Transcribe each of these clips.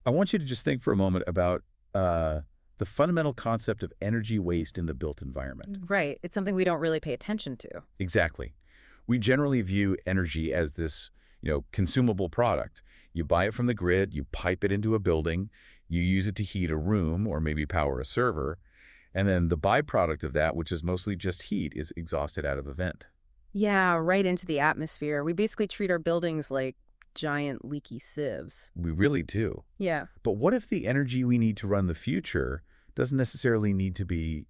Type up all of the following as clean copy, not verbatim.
I want you to just think for a moment about the fundamental concept of energy waste in the built environment. Right. It's something we don't really pay attention to. Exactly. We generally view energy as this, consumable product. You buy it from the grid, you pipe it into a building, you use it to heat a room or maybe power a server, and then the byproduct of that, which is mostly just heat, is exhausted out of a vent. Yeah, right into the atmosphere. We basically treat our buildings like giant leaky sieves. We really do. Yeah. But what if the energy we need to run the future doesn't necessarily need to be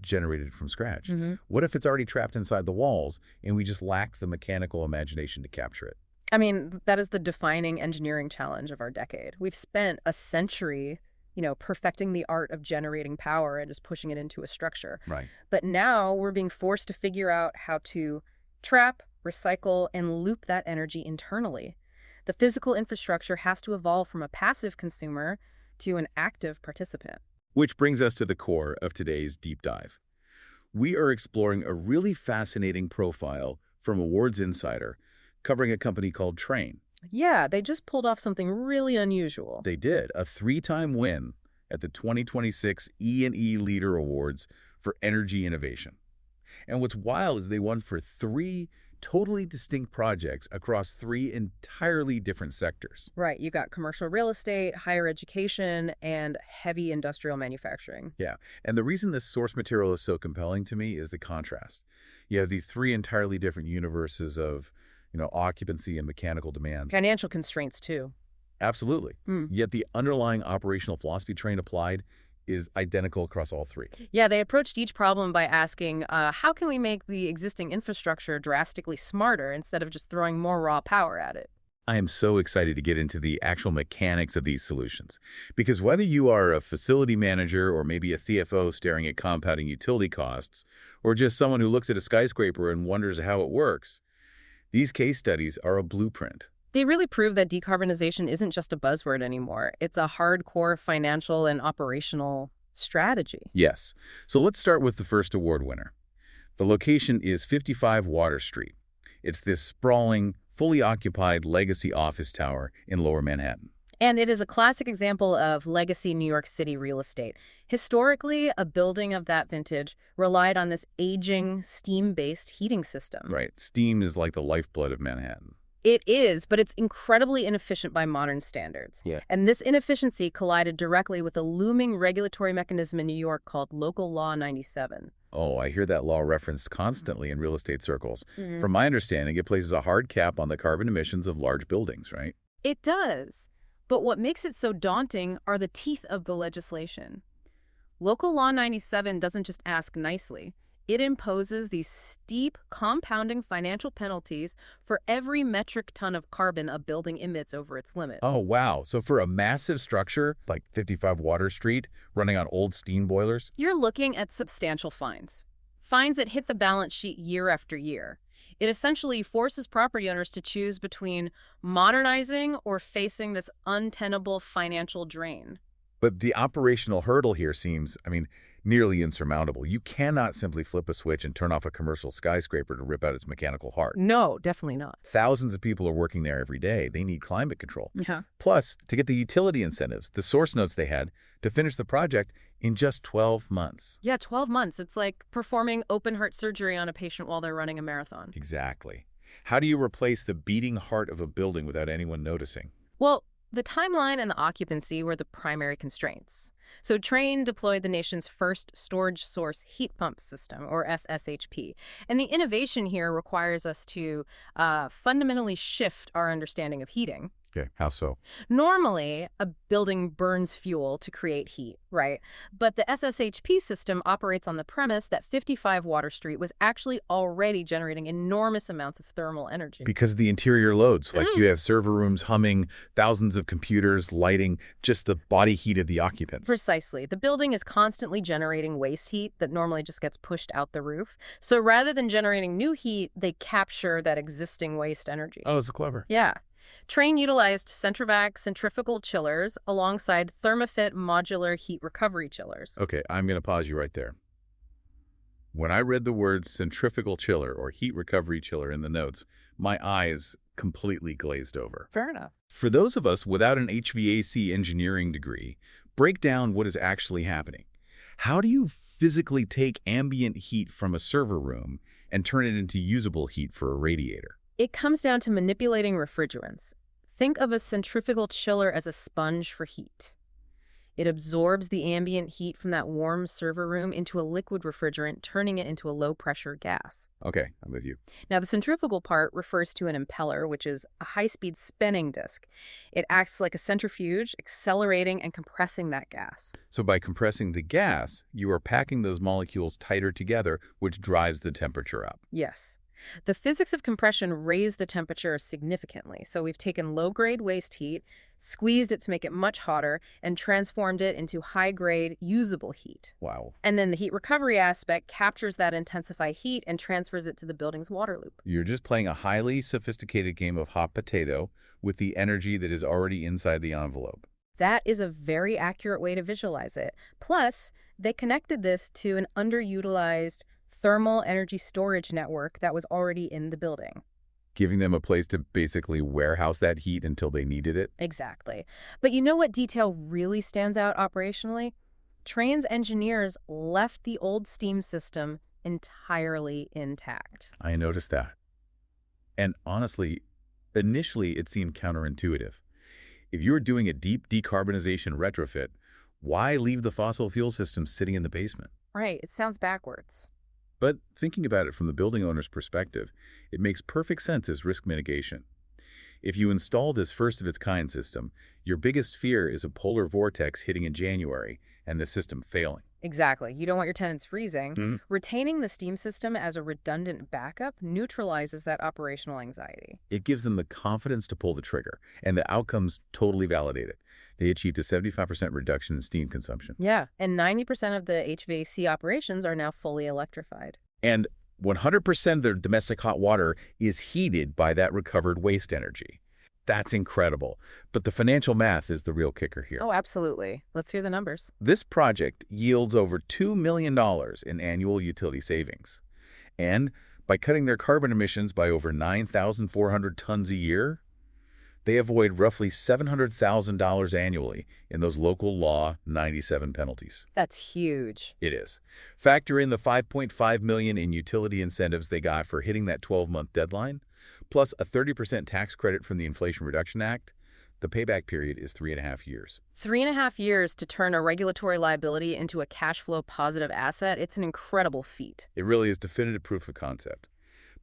generated from scratch? What if it's already trapped inside the walls and we just lack the mechanical imagination to capture it? I mean, that is the defining engineering challenge of our decade. We've spent a century, perfecting the art of generating power and just pushing it into a structure. Right. But now we're being forced to figure out how to trap, recycle, and loop that energy internally. The physical infrastructure has to evolve from a passive consumer to an active participant. Which brings us to the core of today's deep dive. We are exploring a really fascinating profile from Awards Insider, covering a company called Trane. Yeah, they just pulled off something really unusual. They did, a 3-time win at the 2026 E&E Leader Awards for Energy Innovation. And what's wild is they won for 3 totally distinct projects across 3 entirely different sectors. Right, you got commercial real estate, higher education, and heavy industrial manufacturing. Yeah, and the reason this source material is so compelling to me is the contrast. You have these 3 entirely different universes of, occupancy and mechanical demand. Financial constraints, too. Absolutely. Yet the underlying operational philosophy Trane applied is identical across all 3. Yeah, they approached each problem by asking, how can we make the existing infrastructure drastically smarter instead of just throwing more raw power at it? I am so excited to get into the actual mechanics of these solutions. Because whether you are a facility manager or maybe a CFO staring at compounding utility costs, or just someone who looks at a skyscraper and wonders how it works, these case studies are a blueprint. They really prove that decarbonization isn't just a buzzword anymore. It's a hardcore financial and operational strategy. Yes. So let's start with the first award winner. The location is 55 Water Street. It's this sprawling, fully occupied legacy office tower in Lower Manhattan. And it is a classic example of legacy New York City real estate. Historically, a building of that vintage relied on this aging, steam-based heating system. Right. Steam is like the lifeblood of Manhattan. It is, but it's incredibly inefficient by modern standards. Yeah. And this inefficiency collided directly with a looming regulatory mechanism in New York called Local Law 97. Oh, I hear that law referenced constantly in real estate circles. From my understanding, it places a hard cap on the carbon emissions of large buildings, right? It does. But what makes it so daunting are the teeth of the legislation. Local Law 97 doesn't just ask nicely. It imposes these steep, compounding financial penalties for every metric ton of carbon a building emits over its limit. Oh, wow. So for a massive structure, like 55 Water Street, running on old steam boilers? You're looking at substantial fines. Fines that hit the balance sheet year after year. It essentially forces property owners to choose between modernizing or facing this untenable financial drain. But the operational hurdle here seems, nearly insurmountable. You cannot simply flip a switch and turn off a commercial skyscraper to rip out its mechanical heart. No, definitely not. Thousands of people are working there every day. They need climate control. Yeah. Plus, to get the utility incentives, the source notes they had, to finish the project in just 12 months. Yeah, 12 months. It's like performing open heart surgery on a patient while they're running a marathon. Exactly. How do you replace the beating heart of a building without anyone noticing? Well, the timeline and the occupancy were the primary constraints. So Trane deployed the nation's first storage source heat pump system, or SSHP. And the innovation here requires us to fundamentally shift our understanding of heating. Okay, how so? Normally, a building burns fuel to create heat, right? But the SSHP system operates on the premise that 55 Water Street was actually already generating enormous amounts of thermal energy. Because of the interior loads, like you have server rooms humming, thousands of computers, lighting, just the body heat of the occupants. Precisely. The building is constantly generating waste heat that normally just gets pushed out the roof. So rather than generating new heat, they capture that existing waste energy. Oh, that's clever. Yeah. Trane utilized Centrivac centrifugal chillers alongside thermofit modular heat recovery chillers. Okay, I'm going to pause you right there. When I read the words centrifugal chiller or heat recovery chiller in the notes, my eyes completely glazed over. Fair enough. For those of us without an HVAC engineering degree, break down what is actually happening. How do you physically take ambient heat from a server room and turn it into usable heat for a radiator? It comes down to manipulating refrigerants. Think of a centrifugal chiller as a sponge for heat. It absorbs the ambient heat from that warm server room into a liquid refrigerant, turning it into a low-pressure gas. Okay, I'm with you. Now, the centrifugal part refers to an impeller, which is a high-speed spinning disk. It acts like a centrifuge, accelerating and compressing that gas. So by compressing the gas, you are packing those molecules tighter together, which drives the temperature up. Yes. The physics of compression raised the temperature significantly. So we've taken low-grade waste heat, squeezed it to make it much hotter, and transformed it into high-grade, usable heat. Wow. And then the heat recovery aspect captures that intensified heat and transfers it to the building's water loop. You're just playing a highly sophisticated game of hot potato with the energy that is already inside the envelope. That is a very accurate way to visualize it. Plus, they connected this to an underutilized thermal energy storage network that was already in the building. Giving them a place to basically warehouse that heat until they needed it? Exactly. But you know what detail really stands out operationally? Trane's engineers left the old steam system entirely intact. I noticed that. And honestly, initially it seemed counterintuitive. If you were doing a deep decarbonization retrofit, why leave the fossil fuel system sitting in the basement? Right, it sounds backwards. But thinking about it from the building owner's perspective, it makes perfect sense as risk mitigation. If you install this first-of-its-kind system, your biggest fear is a polar vortex hitting in January and the system failing. Exactly. You don't want your tenants freezing. Mm-hmm. Retaining the steam system as a redundant backup neutralizes that operational anxiety. It gives them the confidence to pull the trigger, and the outcome's totally validated. They achieved a 75% reduction in steam consumption. Yeah, and 90% of the HVAC operations are now fully electrified. And 100% of their domestic hot water is heated by that recovered waste energy. That's incredible. But the financial math is the real kicker here. Oh, absolutely. Let's hear the numbers. This project yields over $2 million in annual utility savings. And by cutting their carbon emissions by over 9,400 tons a year, they avoid roughly $700,000 annually in those local law 97 penalties. That's huge. It is. Factor in the $5.5 million in utility incentives they got for hitting that 12-month deadline, plus a 30% tax credit from the Inflation Reduction Act. The payback period is 3.5 years. 3.5 years to turn a regulatory liability into a cash flow positive asset. It's an incredible feat. It really is definitive proof of concept.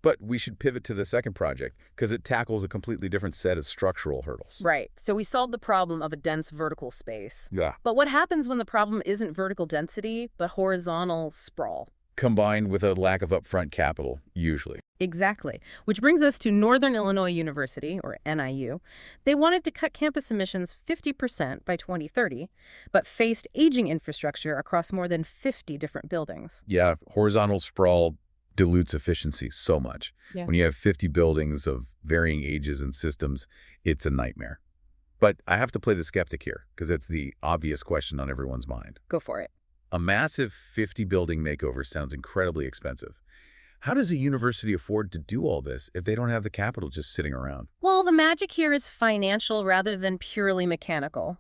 But we should pivot to the second project because it tackles a completely different set of structural hurdles. Right. So we solved the problem of a dense vertical space. Yeah. But what happens when the problem isn't vertical density, but horizontal sprawl? Combined with a lack of upfront capital, usually. Exactly. Which brings us to Northern Illinois University, or NIU. They wanted to cut campus emissions 50% by 2030, but faced aging infrastructure across more than 50 different buildings. Yeah, horizontal sprawl dilutes efficiency so much. Yeah. When you have 50 buildings of varying ages and systems, it's a nightmare. But I have to play the skeptic here because it's the obvious question on everyone's mind. Go for it. A massive 50-building makeover sounds incredibly expensive. How does a university afford to do all this if they don't have the capital just sitting around? Well, the magic here is financial rather than purely mechanical.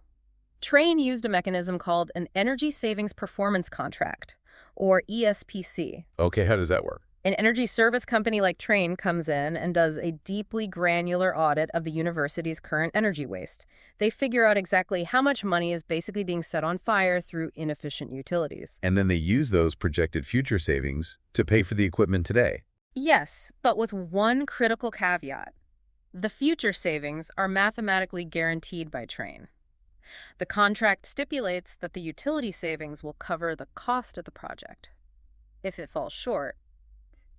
Trane used a mechanism called an Energy Savings Performance Contract, or ESPC. Okay, how does that work? An energy service company like Trane comes in and does a deeply granular audit of the university's current energy waste. They figure out exactly how much money is basically being set on fire through inefficient utilities. And then they use those projected future savings to pay for the equipment today. Yes, but with one critical caveat. The future savings are mathematically guaranteed by Trane. The contract stipulates that the utility savings will cover the cost of the project. If it falls short,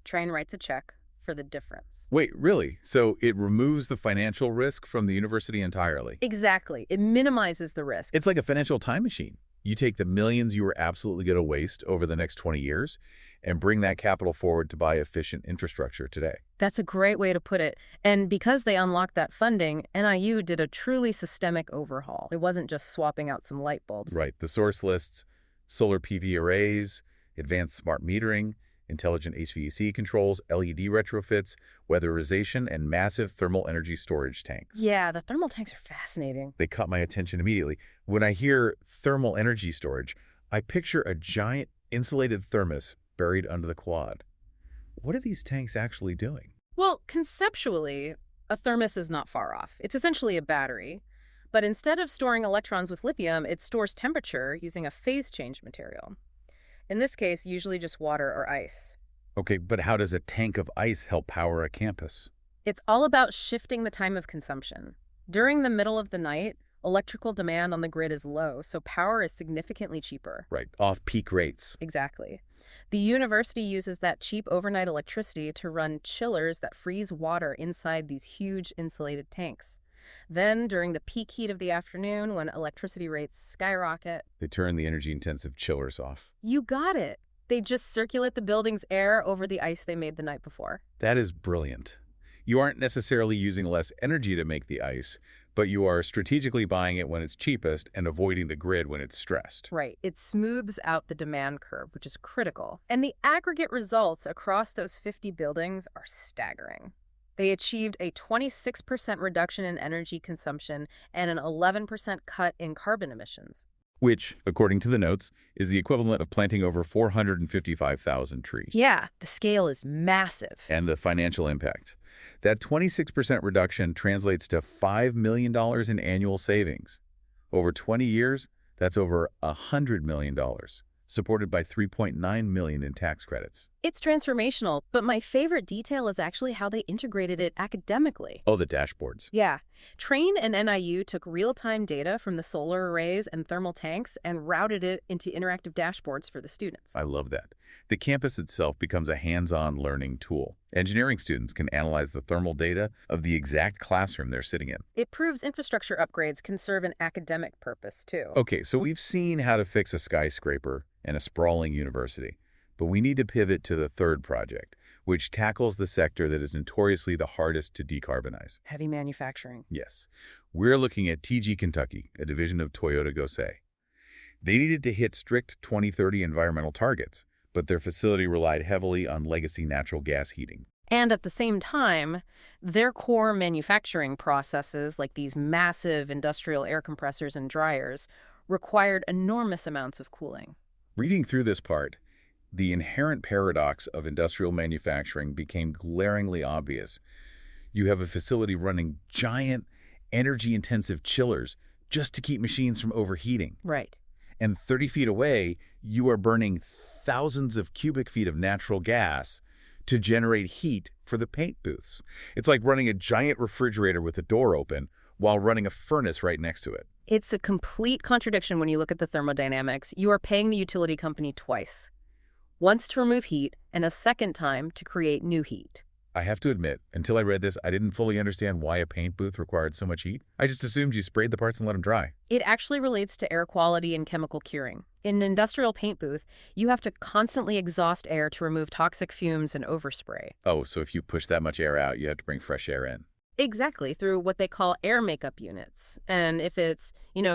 Trane writes a check for the difference. Wait, really? So it removes the financial risk from the university entirely? Exactly. It minimizes the risk. It's like a financial time machine. You take the millions you were absolutely going to waste over the next 20 years and bring that capital forward to buy efficient infrastructure today. That's a great way to put it. And because they unlocked that funding, NIU did a truly systemic overhaul. It wasn't just swapping out some light bulbs. Right. The source lists, solar PV arrays, advanced smart metering, intelligent HVAC controls, LED retrofits, weatherization, and massive thermal energy storage tanks. Yeah, the thermal tanks are fascinating. They caught my attention immediately. When I hear thermal energy storage, I picture a giant insulated thermos buried under the quad. What are these tanks actually doing? Well, conceptually, a thermos is not far off. It's essentially a battery. But instead of storing electrons with lithium, it stores temperature using a phase change material. In this case, usually just water or ice. Okay, but how does a tank of ice help power a campus? It's all about shifting the time of consumption. During the middle of the night, electrical demand on the grid is low, so power is significantly cheaper. Right, off-peak rates. Exactly. The university uses that cheap overnight electricity to run chillers that freeze water inside these huge insulated tanks. Then, during the peak heat of the afternoon, when electricity rates skyrocket, They turn the energy-intensive chillers off. you got it. They just circulate the building's air over the ice they made the night before. That is brilliant. You aren't necessarily using less energy to make the ice, but you are strategically buying it when it's cheapest and avoiding the grid when it's stressed. Right. It smooths out the demand curve, which is critical. And the aggregate results across those 50 buildings are staggering. They achieved a 26% reduction in energy consumption and an 11% cut in carbon emissions. Which, according to the notes, is the equivalent of planting over 455,000 trees. Yeah, the scale is massive. And the financial impact. That 26% reduction translates to $5 million in annual savings. Over 20 years, that's over $100 million, supported by $3.9 million in tax credits. It's transformational, but my favorite detail is actually how they integrated it academically. Oh, the dashboards. Yeah. Trane and NIU took real-time data from the solar arrays and thermal tanks and routed it into interactive dashboards for the students. I love that. The campus itself becomes a hands-on learning tool. Engineering students can analyze the thermal data of the exact classroom they're sitting in. It proves infrastructure upgrades can serve an academic purpose, too. Okay, so we've seen how to fix a skyscraper and a sprawling university, but we need to pivot to the third project, which tackles the sector that is notoriously the hardest to decarbonize. Heavy manufacturing. Yes, we're looking at TG Kentucky, a division of Toyota Gosei. They needed to hit strict 2030 environmental targets, but their facility relied heavily on legacy natural gas heating. And at the same time, their core manufacturing processes, like these massive industrial air compressors and dryers, required enormous amounts of cooling. Reading through this part, the inherent paradox of industrial manufacturing became glaringly obvious. You have a facility running giant, energy-intensive chillers just to keep machines from overheating. Right. And 30 feet away, you are burning thousands of cubic feet of natural gas to generate heat for the paint booths. It's like running a giant refrigerator with the door open while running a furnace right next to it. It's a complete contradiction when you look at the thermodynamics. You are paying the utility company twice. Once to remove heat, and a second time to create new heat. I have to admit, until I read this, I didn't fully understand why a paint booth required so much heat. I just assumed you sprayed the parts and let them dry. It actually relates to air quality and chemical curing. In an industrial paint booth, you have to constantly exhaust air to remove toxic fumes and overspray. Oh, so if you push that much air out, you have to bring fresh air in. Exactly, through what they call air makeup units. And if it's,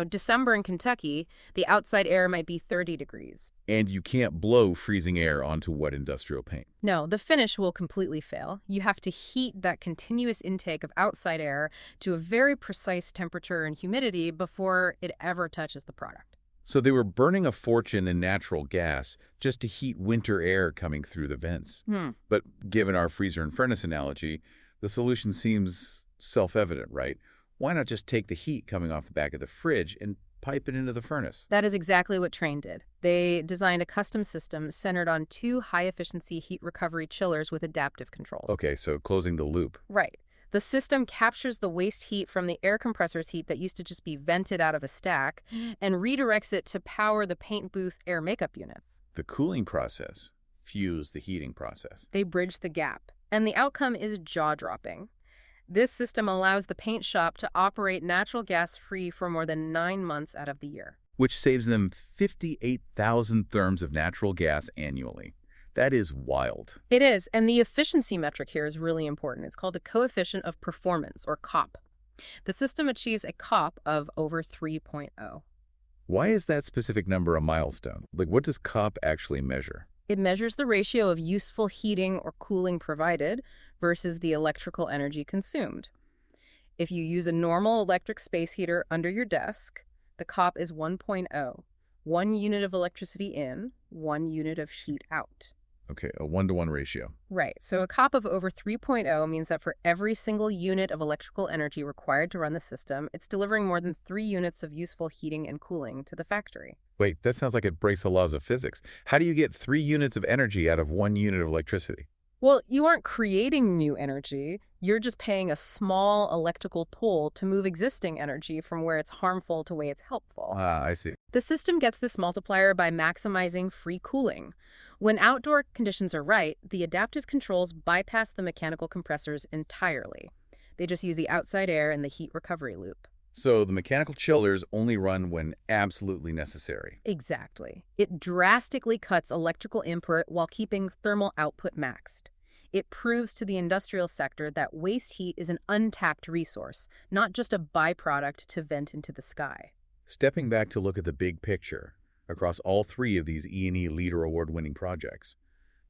December in Kentucky, the outside air might be 30 degrees. And you can't blow freezing air onto wet industrial paint. No, the finish will completely fail. You have to heat that continuous intake of outside air to a very precise temperature and humidity before it ever touches the product. So they were burning a fortune in natural gas just to heat winter air coming through the vents. But given our freezer and furnace analogy, the solution seems self-evident, right? Why not just take the heat coming off the back of the fridge and pipe it into the furnace? That is exactly what Trane did. They designed a custom system centered on 2 high-efficiency heat recovery chillers with adaptive controls. Okay, so closing the loop. Right. The system captures the waste heat from the air compressor's heat that used to just be vented out of a stack and redirects it to power the paint booth air makeup units. The cooling process fused the heating process. They bridge the gap, and the outcome is jaw-dropping. This system allows the paint shop to operate natural gas-free for more than 9 months out of the year. Which saves them 58,000 therms of natural gas annually. That is wild. It is, and the efficiency metric here is really important. It's called the coefficient of performance, or COP. The system achieves a COP of over 3.0. Why is that specific number a milestone? Like, what does COP actually measure? It measures the ratio of useful heating or cooling provided versus the electrical energy consumed. If you use a normal electric space heater under your desk, the COP is 1.0, 1 unit of electricity in, 1 unit of heat out. Okay, a 1-to-1 ratio. Right, so a COP of over 3.0 means that for every single unit of electrical energy required to run the system, it's delivering more than 3 units of useful heating and cooling to the factory. Wait, that sounds like it breaks the laws of physics. How do you get 3 units of energy out of 1 unit of electricity? Well, you aren't creating new energy. You're just paying a small electrical toll to move existing energy from where it's harmful to where it's helpful. Ah, I see. The system gets this multiplier by maximizing free cooling. When outdoor conditions are right, the adaptive controls bypass the mechanical compressors entirely. They just use the outside air and the heat recovery loop. So the mechanical chillers only run when absolutely necessary. Exactly. It drastically cuts electrical input while keeping thermal output maxed. It proves to the industrial sector that waste heat is an untapped resource, not just a byproduct to vent into the sky. Stepping back to look at the big picture, across all 3 of these E&E Leader Award-winning projects,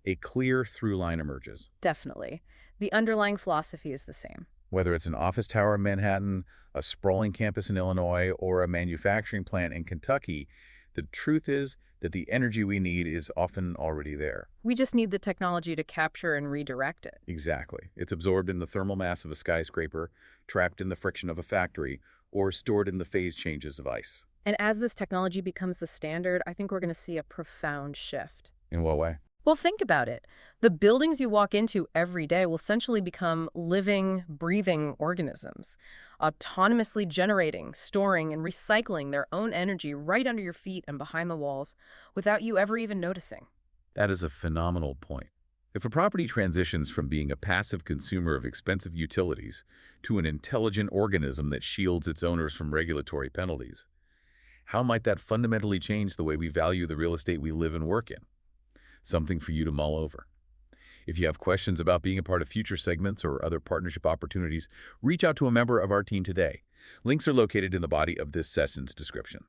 a clear through line emerges. Definitely. The underlying philosophy is the same. Whether it's an office tower in Manhattan, a sprawling campus in Illinois, or a manufacturing plant in Kentucky, the truth is that the energy we need is often already there. We just need the technology to capture and redirect it. Exactly. It's absorbed in the thermal mass of a skyscraper, trapped in the friction of a factory, or stored in the phase changes of ice. And as this technology becomes the standard, I think we're going to see a profound shift. In what way? Well, think about it. The buildings you walk into every day will essentially become living, breathing organisms, autonomously generating, storing, and recycling their own energy right under your feet and behind the walls without you ever even noticing. That is a phenomenal point. If a property transitions from being a passive consumer of expensive utilities to an intelligent organism that shields its owners from regulatory penalties, how might that fundamentally change the way we value the real estate we live and work in? Something for you to mull over. If you have questions about being a part of future segments or other partnership opportunities, reach out to a member of our team today. Links are located in the body of this session's description.